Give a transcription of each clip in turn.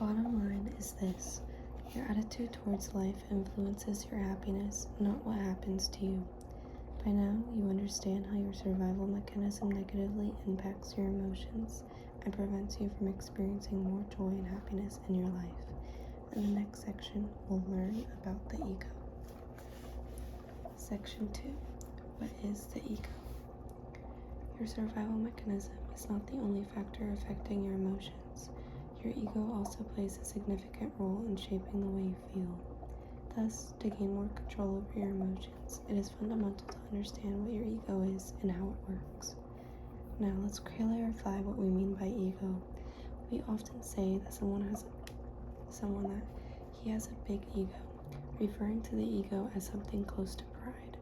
bottom line is this: your attitude towards life influences your happiness, not what happens to you. By now, you understand how your survival mechanism negatively impacts your emotions and prevents you from experiencing more joy and happiness in your life. In the next section, we'll learn about the ego. Section 2. What is the ego? Your survival mechanism is not the only factor affecting your emotions. Your ego also plays a significant role in shaping the way you feel. Thus, to gain more control over your emotions, it is fundamental to understand what your ego is and how it works. Now, let's clarify what we mean by ego. We often say that someone has a big ego, referring to the ego as something close to pride.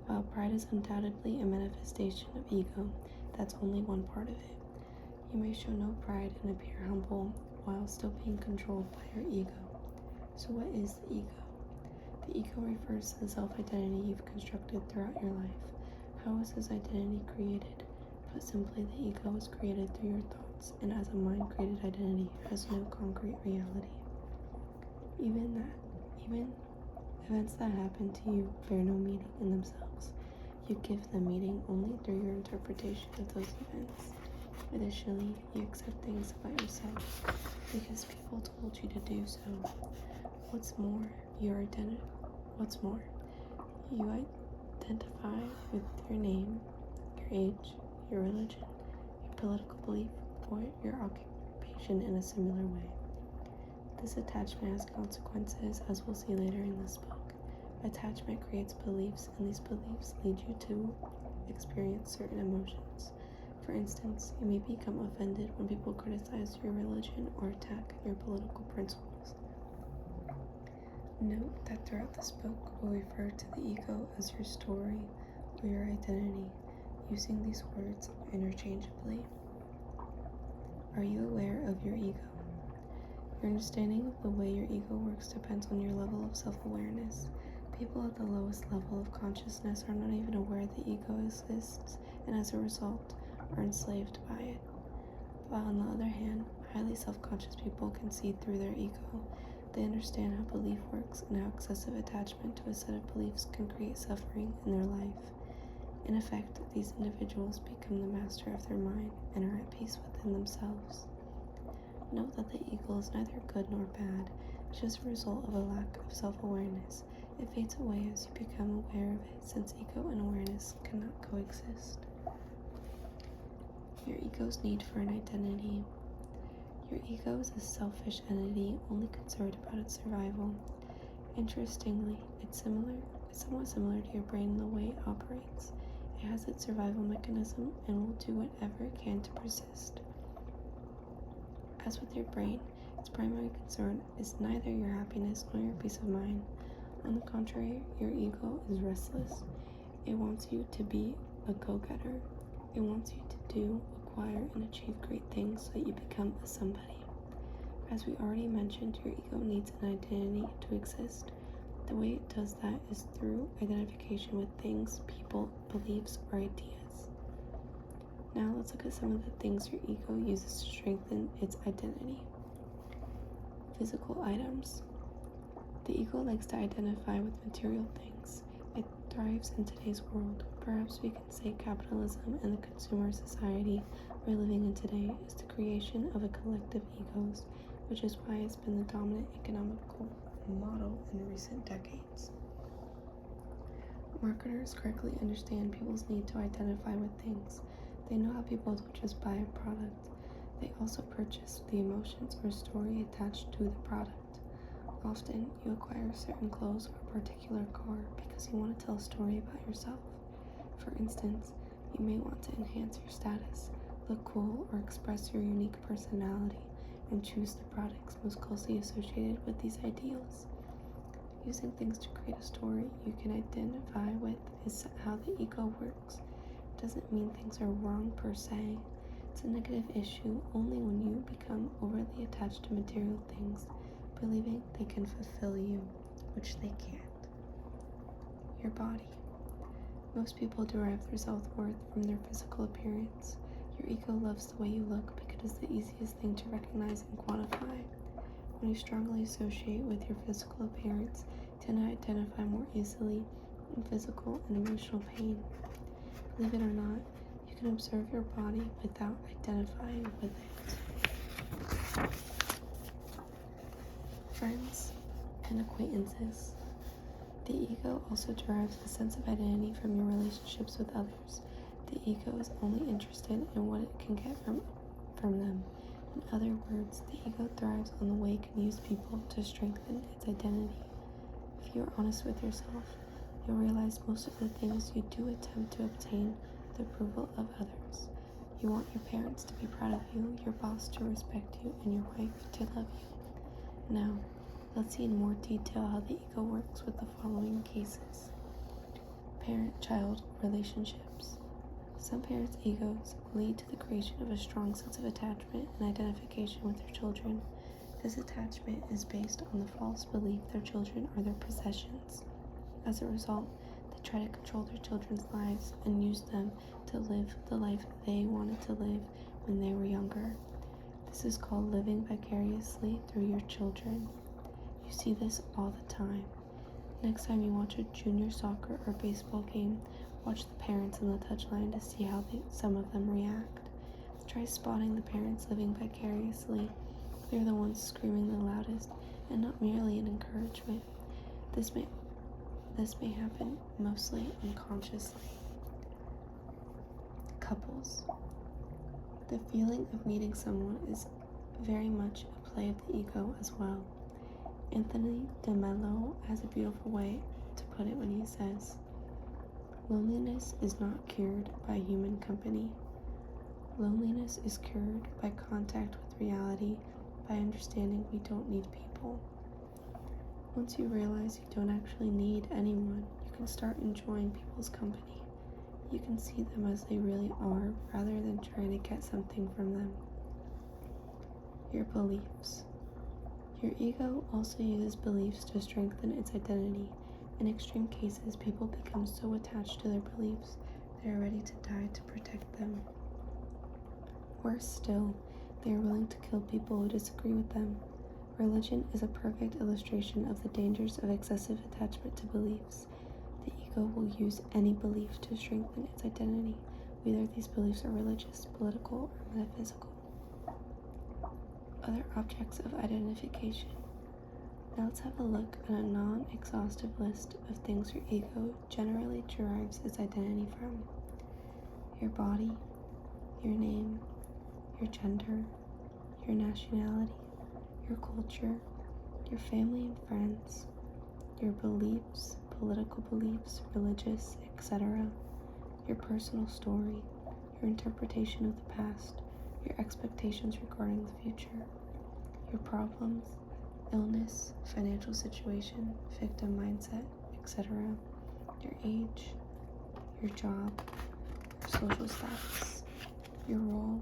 While pride is undoubtedly a manifestation of ego, that's only one part of it. You may show no pride and appear humble while still being controlled by your ego. So what is the ego? The ego refers to the self-identity you've constructed throughout your life. How is this identity created? Put simply, the ego was created through your thoughts, and as a mind-created identity, has no concrete reality. Even events that happen to you bear no meaning in themselves. You give them meaning only through your interpretation of those events. Additionally, you accept things about yourself because people told you to do so. What's more, you identify with your name, your age, your religion, your political belief, or your occupation in a similar way. This attachment has consequences, as we'll see later in this book. Attachment creates beliefs, and these beliefs lead you to experience certain emotions. For instance, you may become offended when people criticize your religion or attack your political principles. Note that throughout this book, we'll refer to the ego as your story or your identity, using these words interchangeably. Are you aware of your ego? Your understanding of the way your ego works depends on your level of self-awareness. People at the lowest level of consciousness are not even aware the ego exists, and as a result, are enslaved by it. While on the other hand, highly self-conscious people can see through their ego. They understand how belief works and how excessive attachment to a set of beliefs can create suffering in their life. In effect, these individuals become the master of their mind and are at peace within themselves. Note that the ego is neither good nor bad. It's just a result of a lack of self-awareness. It fades away as you become aware of it, since ego and awareness cannot coexist. Your ego's need for an identity. Your ego is a selfish entity only concerned about its survival. Interestingly, it's somewhat similar to your brain in the way it operates. It has its survival mechanism and will do whatever it can to persist. As with your brain, its primary concern is neither your happiness nor your peace of mind. On the contrary, your ego is restless. It wants you to be a go-getter. It wants you to do, acquire, and achieve great things so that you become a somebody. As we already mentioned, your ego needs an identity to exist. The way it does that is through identification with things, people, beliefs, or ideas. Now let's look at some of the things your ego uses to strengthen its identity. Physical items. The ego likes to identify with material things. It thrives in today's world. Perhaps we can say capitalism and the consumer society we're living in today is the creation of a collective egos, which is why it's been the dominant economical model in recent decades. Marketers correctly understand people's need to identify with things. They know how people don't just buy a product. They also purchase the emotions or story attached to the product. Often, you acquire certain clothes or a particular car because you want to tell a story about yourself. For instance, you may want to enhance your status, look cool, or express your unique personality, and choose the products most closely associated with these ideals. Using things to create a story you can identify with is how the ego works. It doesn't mean things are wrong per se. It's a negative issue only when you become overly attached to material things, believing they can fulfill you, which they can't. Your body. Most people derive their self-worth from their physical appearance. Your ego loves the way you look because it's the easiest thing to recognize and quantify. When you strongly associate with your physical appearance, you tend to identify more easily in physical and emotional pain. Believe it or not, you can observe your body without identifying with it. Friends and acquaintances. The ego also derives a sense of identity from your relationships with others. The ego is only interested in what it can get from them. In other words, the ego thrives on the way it can use people to strengthen its identity. If you are honest with yourself, you'll realize most of the things you do attempt to obtain the approval of others. You want your parents to be proud of you, your boss to respect you, and your wife to love you. Now, let's see in more detail how the ego works with the following cases. Parent-child relationships. Some parents' egos lead to the creation of a strong sense of attachment and identification with their children. This attachment is based on the false belief their children are their possessions. As a result, they try to control their children's lives and use them to live the life they wanted to live when they were younger. This is called living vicariously through your children. You see this all the time. Next time you watch a junior soccer or baseball game, watch the parents in the touchline to see how some of them react. Try spotting the parents living vicariously. They're the ones screaming the loudest and not merely an encouragement. This may happen mostly unconsciously. Couples. The feeling of needing someone is very much a play of the ego as well. Anthony de Mello has a beautiful way to put it when he says, "Loneliness is not cured by human company. Loneliness is cured by contact with reality, by understanding we don't need people." Once you realize you don't actually need anyone, you can start enjoying people's company. You can see them as they really are rather than trying to get something from them. Your beliefs. Your ego also uses beliefs to strengthen its identity. In extreme cases, people become so attached to their beliefs they are ready to die to protect them. Worse still, they are willing to kill people who disagree with them. Religion is a perfect illustration of the dangers of excessive attachment to beliefs. The ego will use any belief to strengthen its identity, whether these beliefs are religious, political, or metaphysical. Other objects of identification. Now let's have a look at a non-exhaustive list of things your ego generally derives its identity from. Your body, your name, your gender, your nationality, your culture, your family and friends, your beliefs, political beliefs, religious, etc., your personal story, your interpretation of the past, your expectations regarding the future, your problems, illness, financial situation, victim mindset, etc., your age, your job, your social status, your role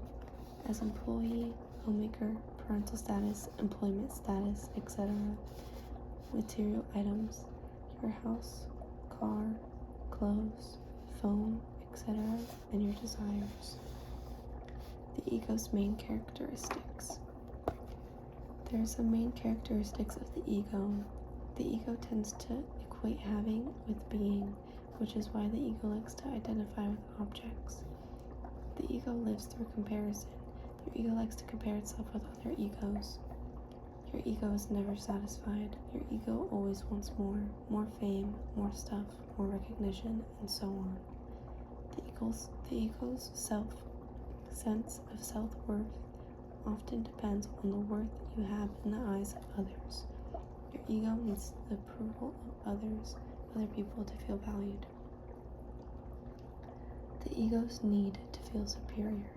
as employee, homemaker, parental status, employment status, etc., material items, your house, car, clothes, phone, etc., and your desires. The ego's main characteristics. There are some main characteristics of the ego. The ego tends to equate having with being, which is why the ego likes to identify with objects. The ego lives through comparison. Your ego likes to compare itself with other egos. Your ego is never satisfied. Your ego always wants more fame, more stuff, more recognition, and so on. The ego's sense of self-worth often depends on the worth you have in the eyes of others. Your ego needs the approval of other people to feel valued. The ego's need to feel superior.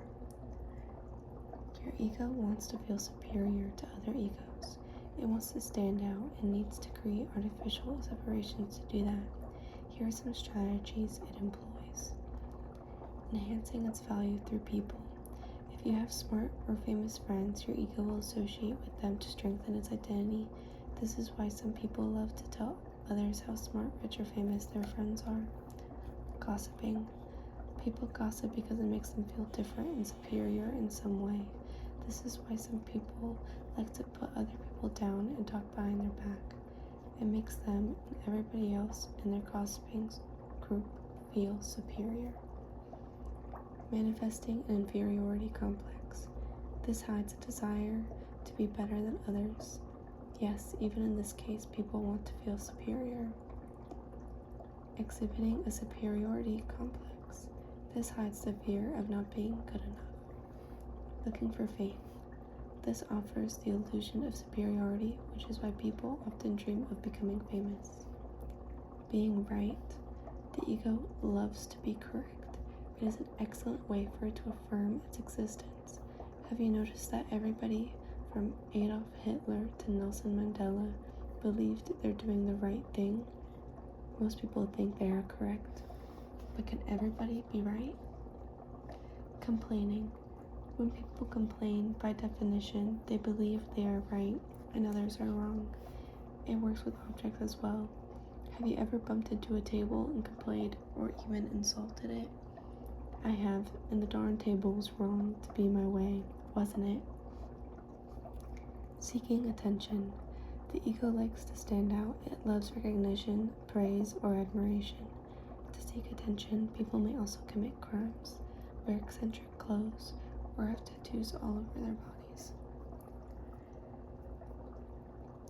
Your ego wants to feel superior to other egos. It wants to stand out and needs to create artificial separations to do that. Here are some strategies it employs. Enhancing its value through people. If you have smart or famous friends, your ego will associate with them to strengthen its identity. This is why some people love to tell others how smart, rich, or famous their friends are. Gossiping. People gossip because it makes them feel different and superior in some way. This is why some people like to put other people down and talk behind their back. It makes them and everybody else in their gossiping group feel superior. Manifesting an inferiority complex. This hides a desire to be better than others. Yes, even in this case, people want to feel superior. Exhibiting a superiority complex. This hides the fear of not being good enough. Looking for faith. This offers the illusion of superiority, which is why people often dream of becoming famous. Being right. The ego loves to be correct. It is an excellent way for it to affirm its existence. Have you noticed that everybody from Adolf Hitler to Nelson Mandela believed they're doing the right thing? Most people think they are correct. But can everybody be right? Complaining. When people complain, by definition, they believe they are right and others are wrong. It works with objects as well. Have you ever bumped into a table and complained or even insulted it? I have, and the darn table was wrong to be my way, wasn't it? Seeking attention. The ego likes to stand out. It loves recognition, praise, or admiration. To seek attention, people may also commit crimes, wear eccentric clothes, or have tattoos all over their bodies.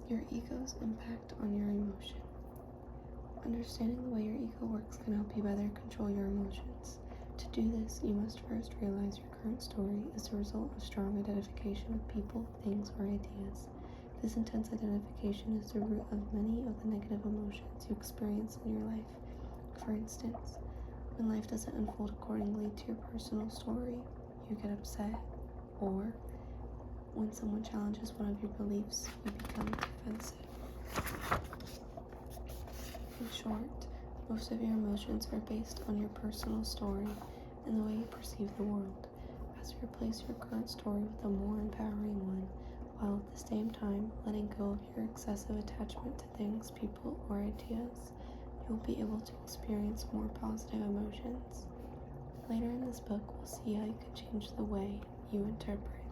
Your ego's impact on your emotion. Understanding the way your ego works can help you better control your emotions. To do this, you must first realize your current story is the result of strong identification with people, things, or ideas. This intense identification is the root of many of the negative emotions you experience in your life. For instance, when life doesn't unfold accordingly to your personal story, you get upset, or when someone challenges one of your beliefs, you become defensive. In short, most of your emotions are based on your personal story and the way you perceive the world. As you replace your current story with a more empowering one, while at the same time letting go of your excessive attachment to things, people, or ideas, you'll be able to experience more positive emotions. Later in this book, we'll see how you can change the way you interpret